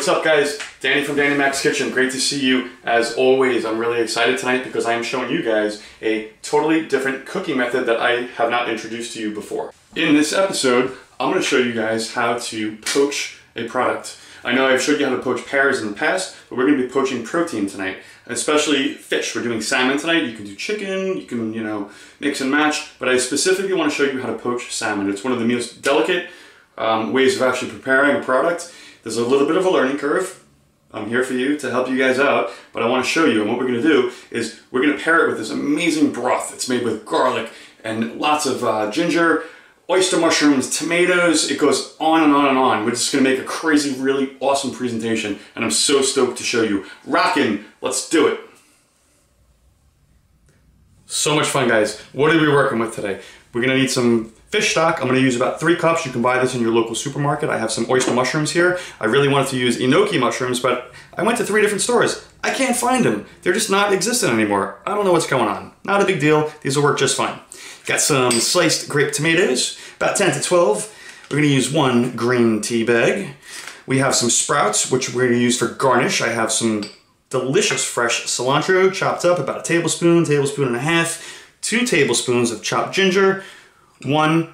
What's up guys? Danny from Danny Mac's Kitchen. Great to see you as always. I'm really excited tonight because I am showing you guys a totally different cooking method that I have not introduced to you before. In this episode, I'm going to show you guys how to poach a product. I know I've showed you how to poach pears in the past, but we're going to be poaching protein tonight, especially fish. We're doing salmon tonight. You can do chicken, you can, mix and match, but I specifically want to show you how to poach salmon. It's one of the most delicate ways of actually preparing a product. There's a little bit of a learning curve. I'm here for you to help you guys out, but I want to show you, and what we're going to do is we're going to pair it with this amazing broth. It's made with garlic and lots of ginger, oyster mushrooms, tomatoes. It goes on and on and on. We're just going to make a crazy, really awesome presentation, and I'm so stoked to show you. Rockin', let's do it. So much fun, guys. What are we working with today? We're going to need some fish stock. I'm going to use about 3 cups. You can buy this in your local supermarket. I have some oyster mushrooms here. I really wanted to use enoki mushrooms, but I went to 3 different stores. I can't find them. They're just not existent anymore. I don't know what's going on. Not a big deal. These will work just fine. Got some sliced grape tomatoes, about 10 to 12. We're going to use 1 green tea bag. We have some sprouts, which we're going to use for garnish. I have some delicious fresh cilantro chopped up, about a tablespoon, tablespoon and a half. 2 tablespoons of chopped ginger, 1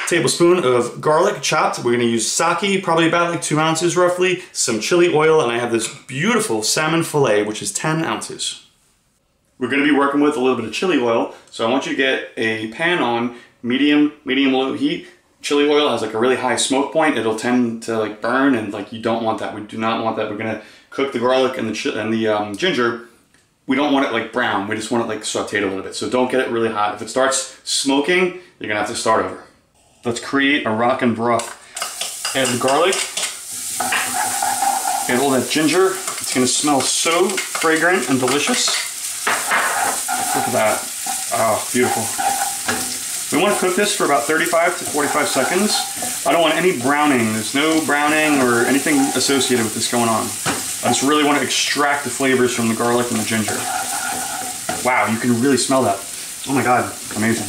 tablespoon of garlic chopped. We're going to use sake, probably about like 2 ounces roughly, some chili oil, and I have this beautiful salmon fillet, which is 10 ounces. We're going to be working with a little bit of chili oil, so I want you to get a pan on medium-low heat. Chili oil has like a really high smoke point. It'll tend to like burn, and like you don't want that. We do not want that. We're going to cook the garlic and the ginger. We don't want it like brown, we just want it like sauteed a little bit. So don't get it really hot. If it starts smoking, you're gonna have to start over. Let's create a rockin' broth. Add the garlic, add all that ginger. It's gonna smell so fragrant and delicious. Look at that, oh, beautiful. We wanna cook this for about 35 to 45 seconds. I don't want any browning. There's no browning or anything associated with this going on. I just really want to extract the flavors from the garlic and the ginger. Wow, you can really smell that. Oh my God, amazing.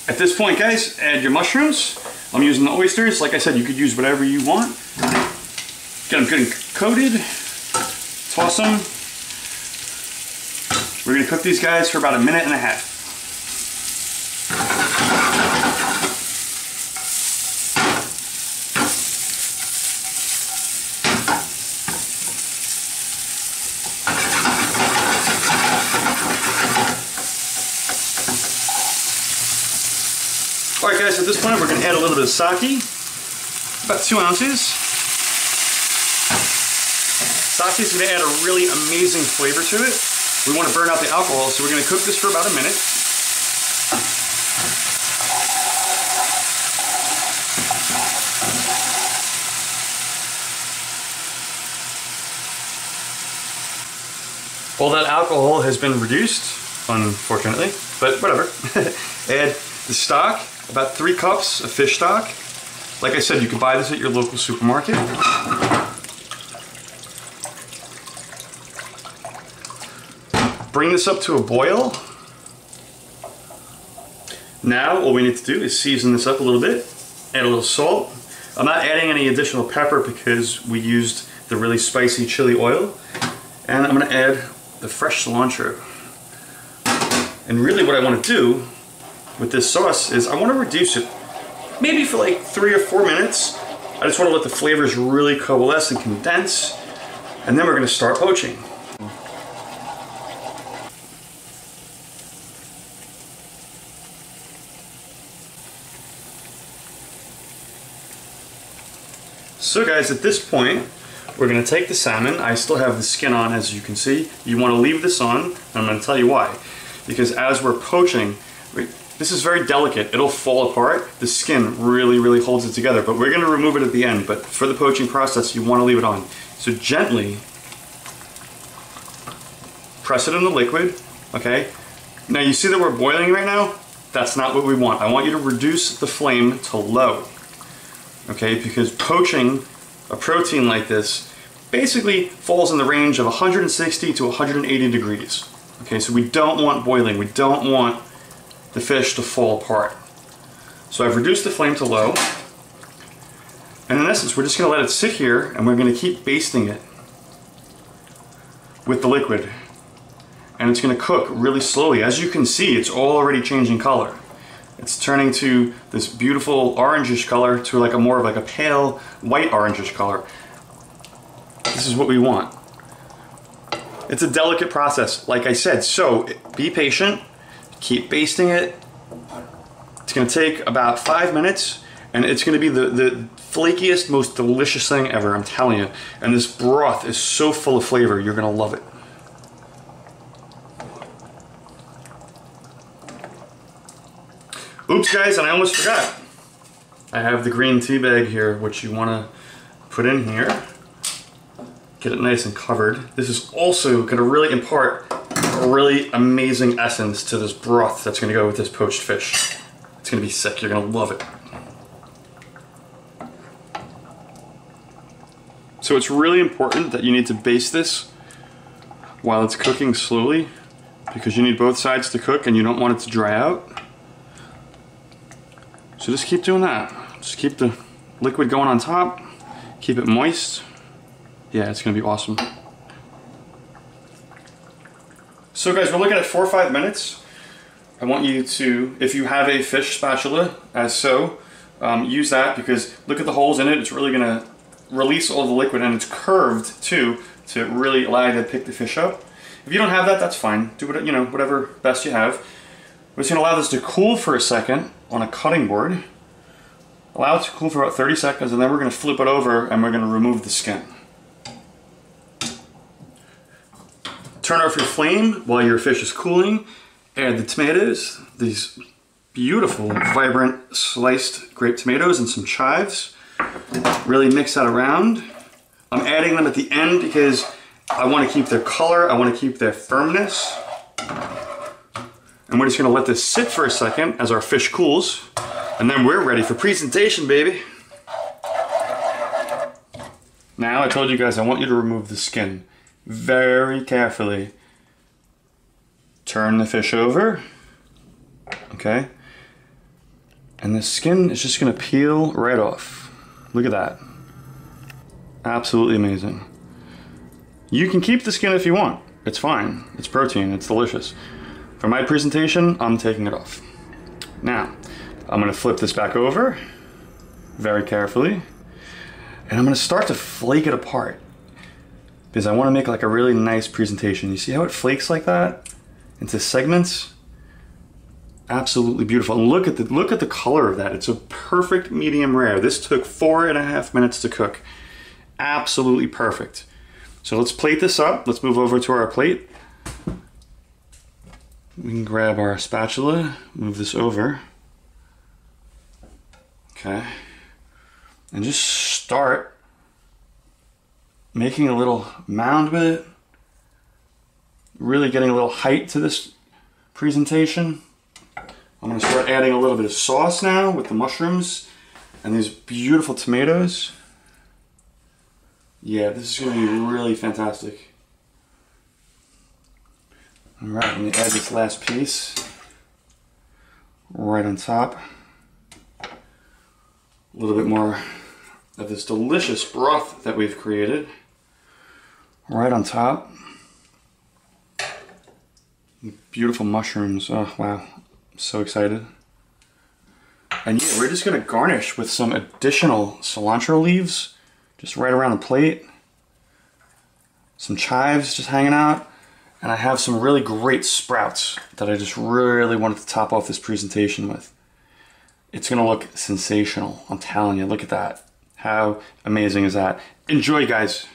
At this point, guys, add your mushrooms. I'm using the oysters. Like I said, you could use whatever you want. Get them good and coated. Toss them. We're going to cook these guys for about 1.5 minutes. Alright guys, at this point we're going to add a little bit of sake, about 2 ounces. Sake is going to add a really amazing flavor to it. We want to burn out the alcohol, so we're going to cook this for about 1 minute. All that alcohol has been reduced, unfortunately, but whatever. Add the stock, about 3 cups of fish stock. Like I said, you can buy this at your local supermarket. Bring this up to a boil. Now all we need to do is season this up a little bit, add a little salt. I'm not adding any additional pepper because we used the really spicy chili oil. And I'm going to add the fresh cilantro. And really what I want to do with this sauce is I want to reduce it maybe for like 3 or 4 minutes. I just want to let the flavors really coalesce and condense, and then we're going to start poaching. So guys, at this point we're going to take the salmon. I still have the skin on, as you can see. You want to leave this on, and I'm going to tell you why. Because as we're poaching, this is very delicate. It'll fall apart. The skin really holds it together, but we're going to remove it at the end. But for the poaching process, you want to leave it on. So gently press it in the liquid, okay? Now you see that we're boiling right now? That's not what we want. I want you to reduce the flame to low, okay? Because poaching a protein like this basically falls in the range of 160 to 180 degrees. Okay, so we don't want boiling. We don't want the fish to fall apart. So I've reduced the flame to low. And in essence, we're just gonna let it sit here and we're gonna keep basting it with the liquid. And it's gonna cook really slowly. As you can see, it's already changing color. It's turning to this beautiful orangish color to like a more of like a pale white orangish color. This is what we want. It's a delicate process, like I said, so be patient, keep basting it. It's gonna take about 5 minutes and it's gonna be the flakiest, most delicious thing ever, I'm telling you. And this broth is so full of flavor, you're gonna love it. Oops guys, and I almost forgot. I have the green tea bag here, which you wanna put in here. Get it nice and covered. This is also gonna really impart a really amazing essence to this broth that's gonna go with this poached fish. It's gonna be sick, you're gonna love it. So it's really important that you need to baste this while it's cooking slowly because you need both sides to cook and you don't want it to dry out. So just keep doing that. Just keep the liquid going on top, keep it moist. Yeah, it's gonna be awesome. So guys, we're looking at 4 or 5 minutes. I want you to, if you have a fish spatula, as so, use that because look at the holes in it. It's really gonna release all the liquid and it's curved too to really allow you to pick the fish up. If you don't have that, that's fine. Do what, you know, whatever best you have. We're just gonna allow this to cool for a second on a cutting board. Allow it to cool for about 30 seconds and then we're gonna flip it over and we're gonna remove the skin. Turn off your flame while your fish is cooling. Add the tomatoes, these beautiful, vibrant, sliced grape tomatoes and some chives. Really mix that around. I'm adding them at the end because I want to keep their color, I want to keep their firmness. And we're just going to let this sit for a second as our fish cools. And then we're ready for presentation, baby. Now, I told you guys I want you to remove the skin very carefully. Turn the fish over. Okay. And the skin is just going to peel right off. Look at that. Absolutely amazing. You can keep the skin if you want. It's fine. It's protein. It's delicious. For my presentation, I'm taking it off. Now, I'm going to flip this back over very carefully. And I'm going to start to flake it apart. Because I want to make like a really nice presentation. You see how it flakes like that? Into segments? Absolutely beautiful. And look at the color of that. It's a perfect medium rare. This took 4.5 minutes to cook. Absolutely perfect. So let's plate this up. Let's move over to our plate. We can grab our spatula, move this over. Okay. And just start making a little mound with it. Really getting a little height to this presentation. I'm going to start adding a little bit of sauce now with the mushrooms and these beautiful tomatoes. Yeah, this is going to be really fantastic. All right, let me add this last piece right on top. A little bit more of this delicious broth that we've created right on top. Beautiful mushrooms. Oh, wow. So excited. And yeah, we're just gonna garnish with some additional cilantro leaves just right around the plate. Some chives just hanging out. And I have some really great sprouts that I just really wanted to top off this presentation with. It's gonna look sensational, I'm telling you. Look at that. How amazing is that? Enjoy, guys.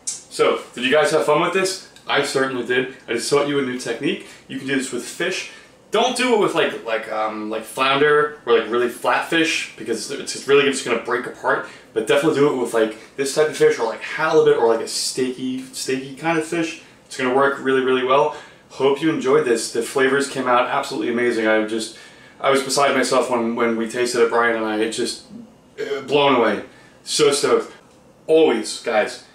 So, did you guys have fun with this? I certainly did. I just taught you a new technique. You can do this with fish. Don't do it with like flounder or like really flat fish because it's just really just gonna break apart. But definitely do it with like this type of fish or like halibut or like a steaky kind of fish. It's gonna work really, really well. Hope you enjoyed this. The flavors came out absolutely amazing. I was beside myself when we tasted it, Brian and I. It just blown away. So stoked. Always, guys,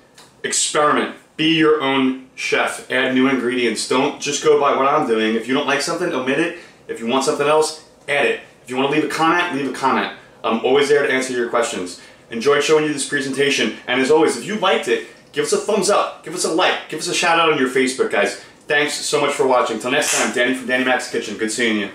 experiment. Be your own chef. Add new ingredients. Don't just go by what I'm doing. If you don't like something, omit it. If you want something else, add it. If you want to leave a comment, leave a comment. I'm always there to answer your questions. Enjoyed showing you this presentation. And as always, if you liked it, give us a thumbs up. Give us a like. Give us a shout out on your Facebook, guys. Thanks so much for watching. Till next time, Danny from Danny Mac's Kitchen. Good seeing you.